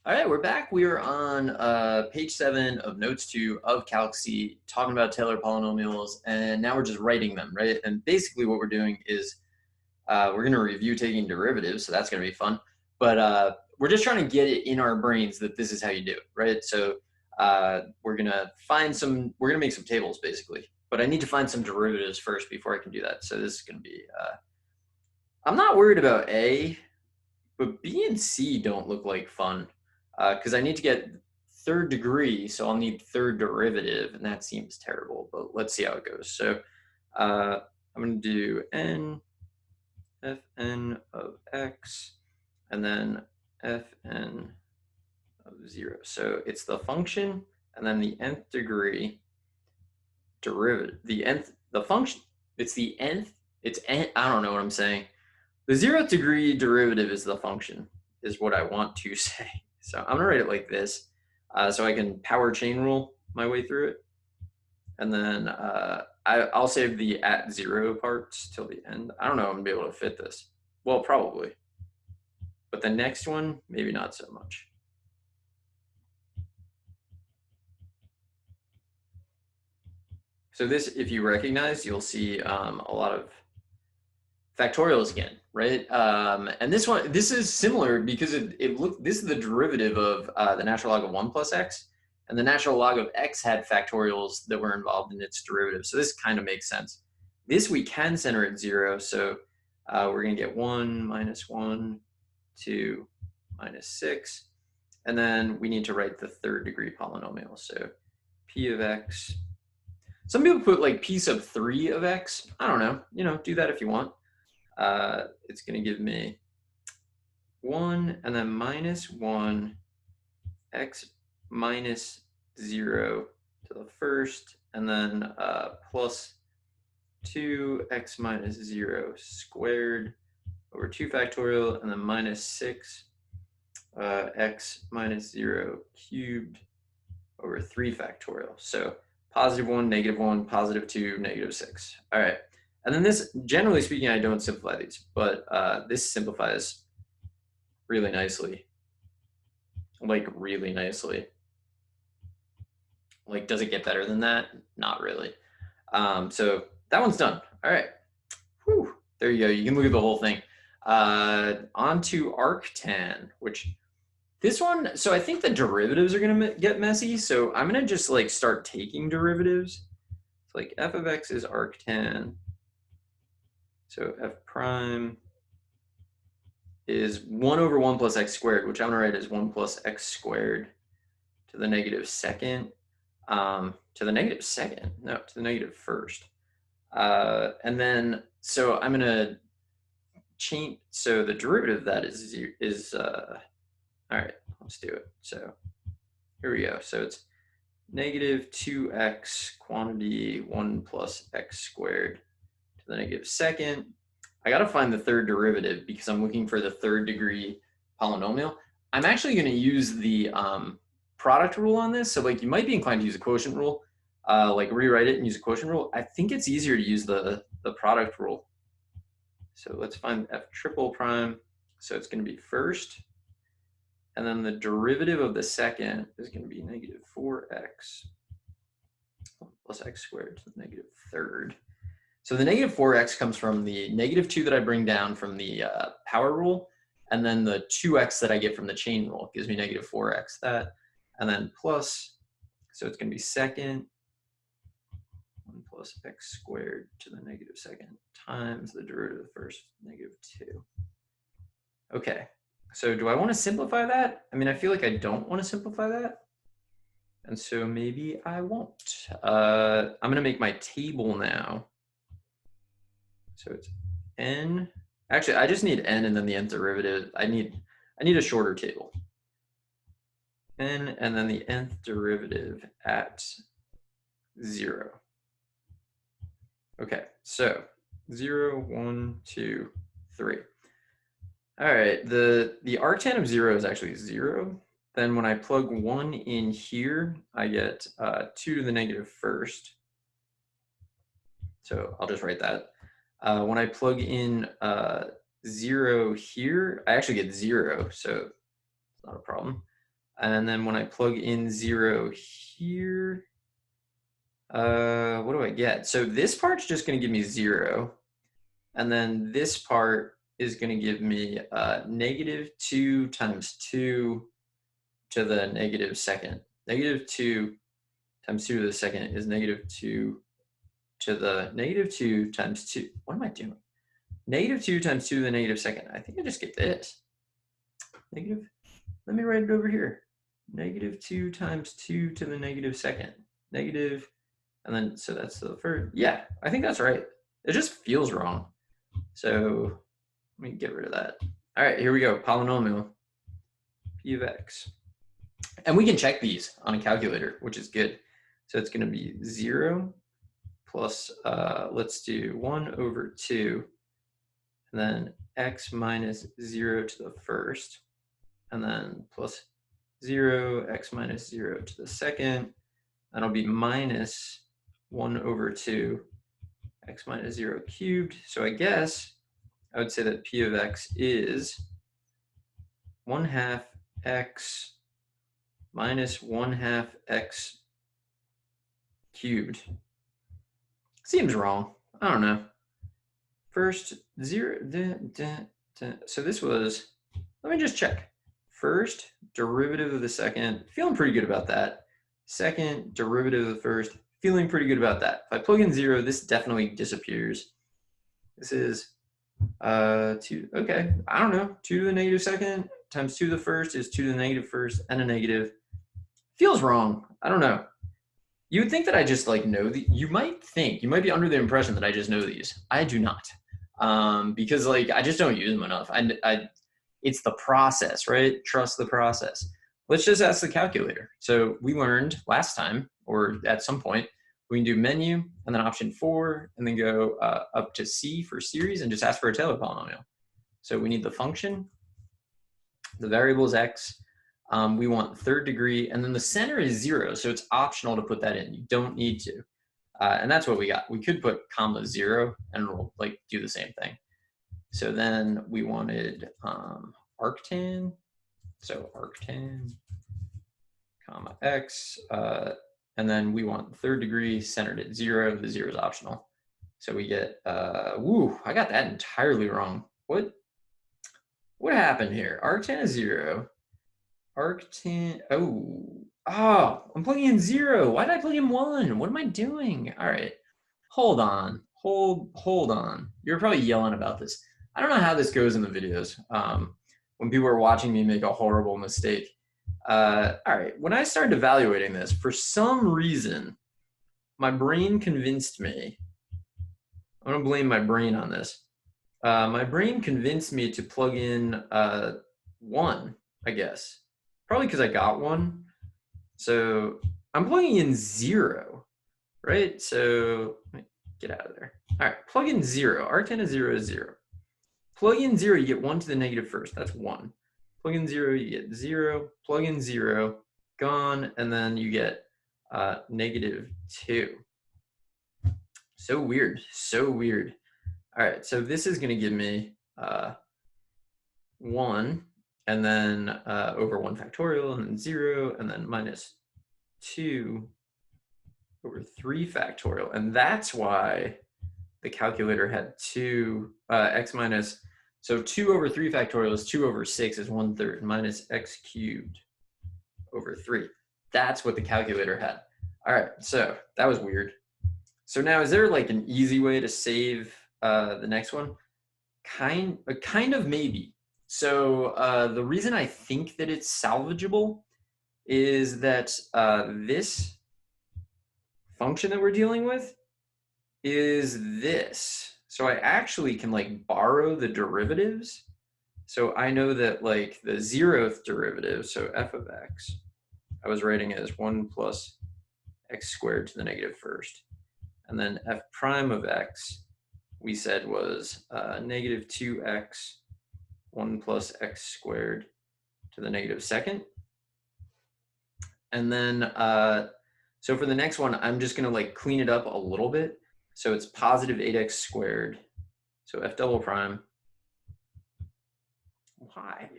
All right, we're back. We are on page 7 of notes 2 of Calc C, talking about Taylor polynomials, and now we're just writing them, right? And basically what we're doing is we're going to review taking derivatives, so that's going to be fun. But we're just trying to get it in our brains that this is how you do it, right? So we're going to make some tables, basically. But I need to find some derivatives first before I can do that. So this is going to be, I'm not worried about A, but B and C don't look like fun. Because I need to get third degree, so I'll need third derivative, and that seems terrible, but let's see how it goes. So I'm going to do n fn of x, and then fn of 0. So it's the function, and then the nth degree derivative. The function, it's the nth, I don't know what I'm saying. The 0th degree derivative is the function, is what I want to say. So I'm gonna write it like this, so I can power chain rule my way through it. And then I'll save the at 0 parts till the end. I don't know if I'm gonna be able to fit this. Well, probably. But the next one, maybe not so much. So this, if you recognize, you'll see a lot of factorials again, right? And this is similar because this is the derivative of the natural log of 1 plus x, and the natural log of x had factorials that were involved in its derivative. So this kind of makes sense. This we can center at 0, so we're going to get 1 minus 1, 2 minus 6, and then we need to write the third degree polynomial. So p of x. Some people put like p sub 3 of x. I don't know. Do that if you want. It's going to give me 1 and then minus 1 x minus 0 to the first, and then plus 2x minus 0 squared over 2 factorial, and then minus 6 x minus 0 cubed over 3 factorial. So positive 1, negative 1, positive 2, negative 6. All right. And then this, generally speaking, I don't simplify these, but this simplifies really nicely. Like, really nicely. Like, does it get better than that? Not really. So that one's done. All right. Whew. There you go. You can look at the whole thing. On to arctan, which this one, so I think the derivatives are going to get messy. So I'm going to just like start taking derivatives. So like f of x is arctan. So f prime is 1 over 1 plus x squared, which I'm going to write as 1 plus x squared to the negative second. To the negative second? No, to the negative first. And then, so I'm going to change, so the derivative of that is all right, let's do it. So here we go. So it's negative 2x quantity 1 plus x squared to the negative second. I got to find the third derivative because I'm looking for the third degree polynomial. I'm actually going to use the product rule on this. So like you might be inclined to use a quotient rule, like rewrite it and use a quotient rule. I think it's easier to use the product rule. So let's find f triple prime. So it's going to be first. And then the derivative of the second is going to be negative 4x plus x squared to the negative third. So the negative 4x comes from the negative 2 that I bring down from the power rule, and then the 2x that I get from the chain rule gives me negative 4x that, and then plus, so it's going to be second 1 plus x squared to the negative second times the derivative of the first, negative 2. Okay, so do I want to simplify that? I mean, I feel like I don't want to simplify that, and so maybe I won't. I'm going to make my table now. So it's n. Actually, I just need n and then the nth derivative. I need a shorter table. N and then the nth derivative at 0. Okay, so 0, 1, 2, 3. All right, the arctan of 0 is actually 0. Then when I plug 1 in here, I get 2 to the negative first. So I'll just write that. When I plug in 0 here, I actually get 0, so it's not a problem. And then when I plug in 0 here, what do I get? So this part's just going to give me 0. And then this part is going to give me -2 times 2 to the negative second. -2 times 2 to the second is -2 to the -2 times 2. What am I doing? -2 times 2 to the negative second. I think I just get this. Negative. Let me write it over here. -2 times 2 to the negative second. Negative. And then, so that's the first. Yeah, I think that's right. It just feels wrong. So let me get rid of that. All right, here we go. Polynomial, p of x. And we can check these on a calculator, which is good. So it's going to be 0 plus, let's do 1 over 2, and then x minus 0 to the first, and then plus 0, x minus 0 to the second. That'll be minus 1 over 2, x minus 0 cubed. So I guess I would say that p of x is 1/2 x minus 1/2 x cubed. Seems wrong. I don't know. First, 0. So this was, let me just check. First, derivative of the second. Feeling pretty good about that. Second, derivative of the first. Feeling pretty good about that. If I plug in 0, this definitely disappears. This is 2. Okay, I don't know. 2 to the negative second times 2 to the first is 2 to the negative first and a negative. Feels wrong. I don't know. You would think that I just like know the. You might be under the impression that I just know these. I do not, because like I just don't use them enough. It's the process, right? Trust the process. Let's just ask the calculator. So we learned last time, or at some point, we can do menu and then option 4, and then go up to C for series and just ask for a Taylor polynomial. So we need the function. The variable is x. We want third degree, and then the center is 0, so it's optional to put that in. You don't need to. And that's what we got. We could put comma 0, and we'll like do the same thing. So then we wanted arctan. So arctan, comma x, and then we want third degree centered at 0. The 0 is optional. So we get, woo, I got that entirely wrong. What happened here? Arctan is 0. Arctan, I'm plugging in 0. Why did I plug in 1? What am I doing? All right, hold on. You're probably yelling about this. I don't know how this goes in the videos. When people are watching me make a horrible mistake. All right, when I started evaluating this, for some reason, my brain convinced me. I'm gonna blame my brain on this. My brain convinced me to plug in 1, I guess. Probably because I got 1. So I'm plugging in 0, right? So let me get out of there. All right, plug in 0. Arctan of 0 is 0. Plug in 0, you get 1 to the negative first. That's 1. Plug in 0, you get 0. Plug in 0, gone, and then you get -2. So weird. So weird. All right, so this is going to give me 1, and then over 1 factorial, and then 0, and then -2 over 3 factorial. And that's why the calculator had 2 x minus, so 2 over 3 factorial is 2 over 6 is 1/3 minus x cubed over 3. That's what the calculator had. All right, so that was weird. So now, is there like an easy way to save the next one? Kind of, maybe. So the reason I think that it's salvageable is that this function that we're dealing with is this. So I actually can like borrow the derivatives. So I know that like the 0th derivative, so f of x, I was writing it as 1 plus x squared to the negative first. And then f prime of x, we said was -2x 1 plus x squared to the negative second. And then, so for the next one, I'm just gonna like clean it up a little bit. So it's positive 8x squared. So f double prime. Why?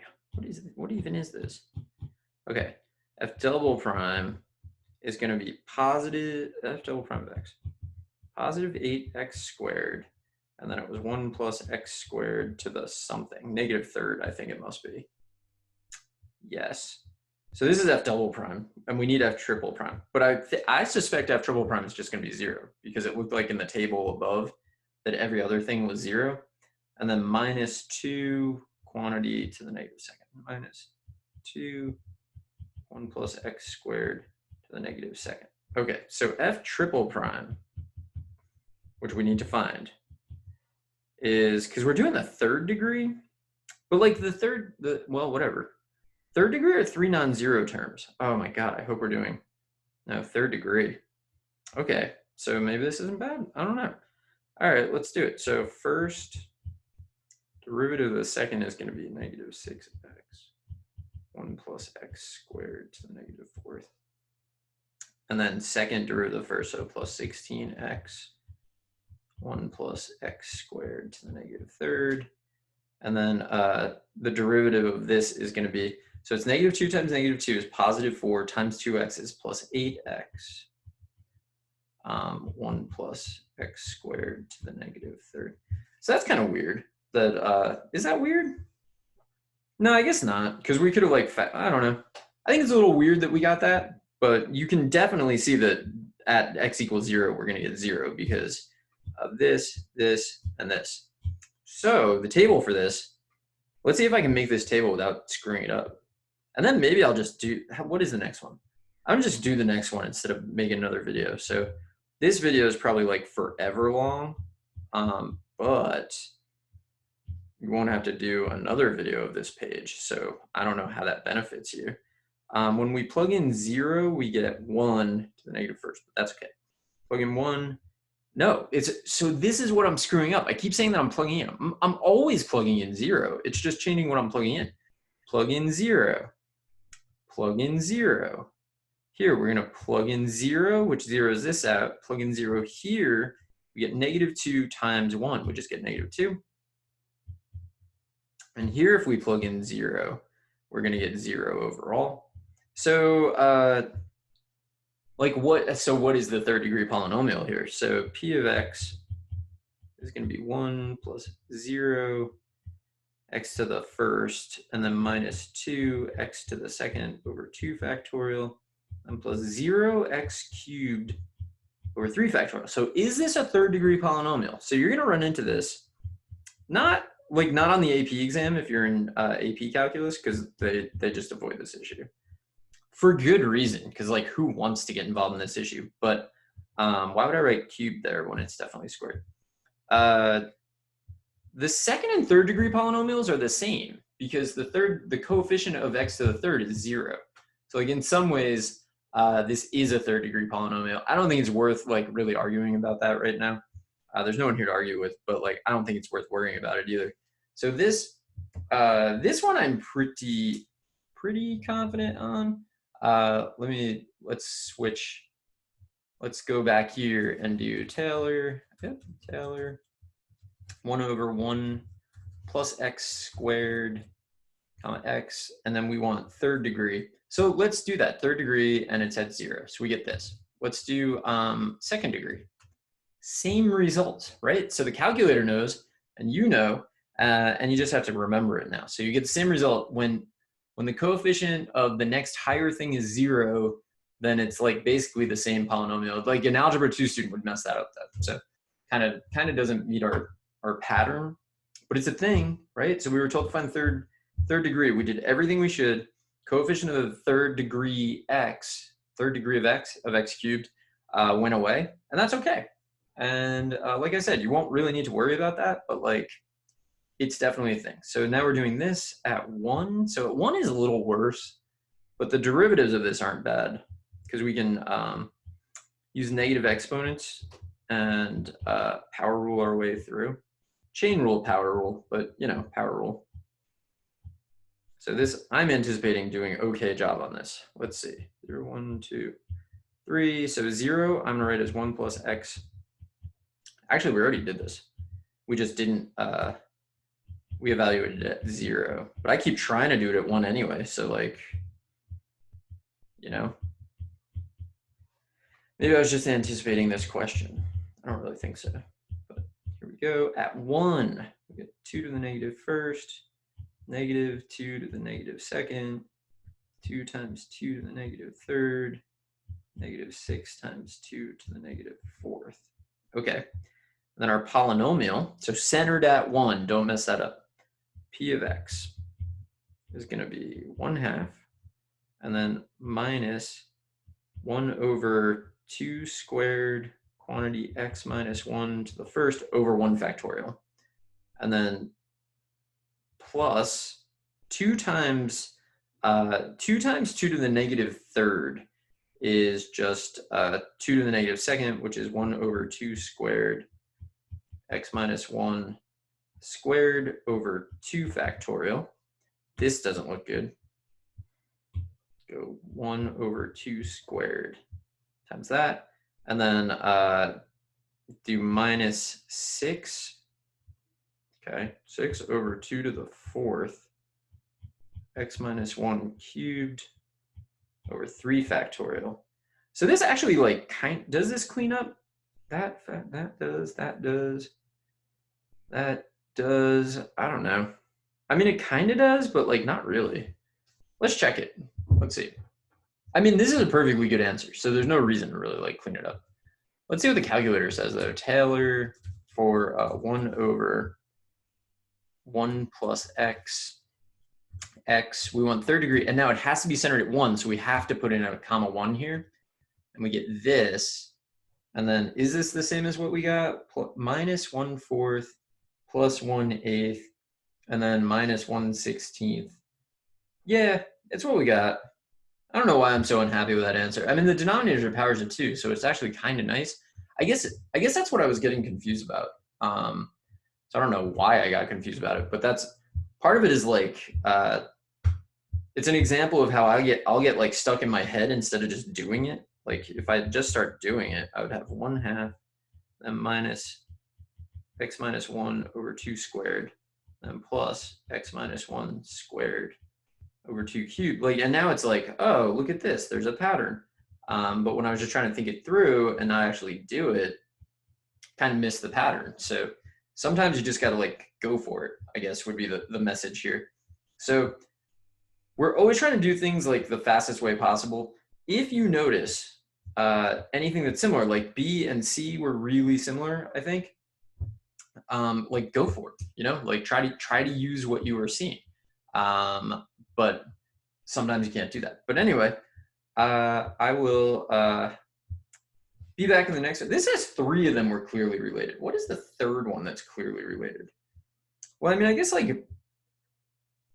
What even is this? Okay, f double prime is going to be positive f double prime of x, positive 8x squared, and then it was 1 plus x squared to the something, negative third, I think it must be. Yes. So this is f double prime, and we need f triple prime. But I suspect f triple prime is just going to be 0, because it looked like in the table above that every other thing was 0. And then minus 2 quantity to the negative second, minus 2, 1 plus x squared to the negative second. Okay, so f triple prime, which we need to find, is, because we're doing the third degree, but like well, whatever. Third degree or 3 non-zero terms? Oh my God, I hope we're doing, no, third degree. Okay, so maybe this isn't bad. I don't know. All right, let's do it. So first derivative of the second is going to be negative 6x, 1 plus x squared to the negative fourth. And then second derivative of the first, so plus 16x, 1 plus x squared to the negative third. And then the derivative of this is going to be, so it's negative 2 times negative 2 is positive 4 times 2x is plus 8x. 1 plus x squared to the negative third. So that's kind of weird. Is that weird? No, I guess not, because we could have I don't know. I think it's a little weird that we got that, but you can definitely see that at x equals 0, we're going to get 0 because of this, this, and this. So the table for this, let's see if I can make this table without screwing it up. And then maybe I'll just do, what is the next one? I'm just do the next one instead of making another video. So this video is probably like forever long, but you won't have to do another video of this page. So I don't know how that benefits you. When we plug in 0, we get 1 to the negative first, but that's okay. Plug in 1. No, so this is what I'm screwing up. I keep saying that I'm plugging in. I'm always plugging in 0. It's just changing what I'm plugging in. Plug in 0. Plug in 0. Here, we're going to plug in 0, which zeroes this out. Plug in 0 here. We get negative 2 times 1. We just get negative 2. And here, if we plug in 0, we're going to get 0 overall. So, what is the third degree polynomial here? So p of x is going to be 1 plus 0, x to the first, and then minus 2, x to the second over 2 factorial, and plus 0, x cubed over 3 factorial. So is this a third degree polynomial? So you're going to run into this, not on the AP exam if you're in AP calculus, because they just avoid this issue. For good reason, because who wants to get involved in this issue? But why would I write cubed there when it's definitely squared? The second and third degree polynomials are the same, because the coefficient of x to the third is 0. So in some ways, this is a third degree polynomial. I don't think it's worth really arguing about that right now. There's no one here to argue with, but I don't think it's worth worrying about it either. So this one I'm pretty confident on. Let's switch. Let's go back here and do Taylor. Yep, Taylor. 1 over 1 plus x squared, comma x, and then we want third degree. So let's do that, third degree, and it's at 0. So we get this. Let's do second degree. Same result, right? So the calculator knows, and you know, and you just have to remember it now. So you get the same result when the coefficient of the next higher thing is 0, then it's basically the same polynomial. An algebra 2 student would mess that up. So kind of doesn't meet our pattern, but it's a thing, right? So we were told to find third degree. We did everything we should. Coefficient of the third degree of x cubed went away, and that's okay. And like I said, you won't really need to worry about that, but it's definitely a thing. So now we're doing this at 1. So at 1 is a little worse, but the derivatives of this aren't bad, because we can use negative exponents and power rule our way through. Chain rule, power rule, but power rule. So this, I'm anticipating doing okay job on this. Let's see, 0, 1, 2, 3. So 0, I'm gonna write as 1 plus x. Actually, we already did this. We just didn't, we evaluated it at 0, but I keep trying to do it at 1 anyway. So you know? Maybe I was just anticipating this question. I don't really think so, but here we go. At 1, we get 2 to the negative first, negative 2 to the negative second, 2 times 2 to the negative third, negative 6 times 2 to the negative fourth. Okay, and then our polynomial, so centered at 1, don't mess that up. P of x is going to be 1/2, and then minus 1 over 2 squared quantity x minus 1 to the first over 1 factorial. And then plus 2 times 2 to the negative third is just 2 to the negative second, which is 1 over 2 squared x minus 1 squared over 2 factorial. This doesn't look good. Go 1 over 2 squared times that. And then do minus 6. Okay, 6 over 2 to the fourth x minus 1 cubed over 3 factorial. So this actually like does this clean up? That does, I don't know. I mean, it kind of does, but like not really. Let's check it. Let's see. I mean, this is a perfectly good answer, so there's no reason to really like clean it up. Let's see what the calculator says though. Taylor for 1 over 1 plus x, we want third degree, and now it has to be centered at 1, so we have to put in a comma 1 here, and we get this, and then is this the same as what we got? Minus 1/4 plus 1/8, and then minus 1/16. Yeah, it's what we got. I don't know why I'm so unhappy with that answer. I mean, the denominators are powers of 2, so it's actually kind of nice. I guess that's what I was getting confused about. So I don't know why I got confused about it, but that's part of it is like it's an example of how I'll get like stuck in my head instead of just doing it. Like if I just start doing it, I would have 1/2 and minus x minus 1 over 2 squared, and plus x minus 1 squared over 2 cubed. Like, and now it's like, oh, look at this, there's a pattern. But when I was just trying to think it through and not actually do it, kind of missed the pattern. So sometimes you just got to like go for it, I guess would be the message here. So we're always trying to do things like the fastest way possible. If you notice anything that's similar, like B and C were really similar, I think, like go for it, you know, like try to use what you were seeing. But sometimes you can't do that. But anyway, I will be back in the next one. This has 3 of them were clearly related. What is the third one that's clearly related? Well, I mean, I guess like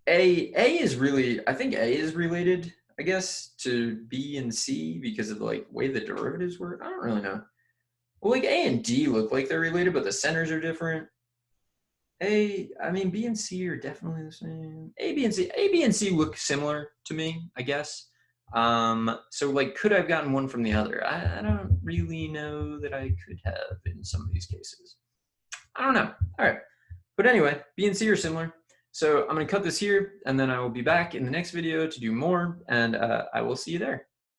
A is really, I think A is related, I guess, to B and C because of the like way the derivatives work. I don't really know. Well, like A and D look like they're related, but the centers are different. I mean, B and C are definitely the same. A, B, and C look similar to me, I guess. So like, could I have gotten one from the other? I don't really know that I could have in some of these cases. I don't know. All right. But anyway, B and C are similar. So I'm going to cut this here, and then I will be back in the next video to do more, and I will see you there.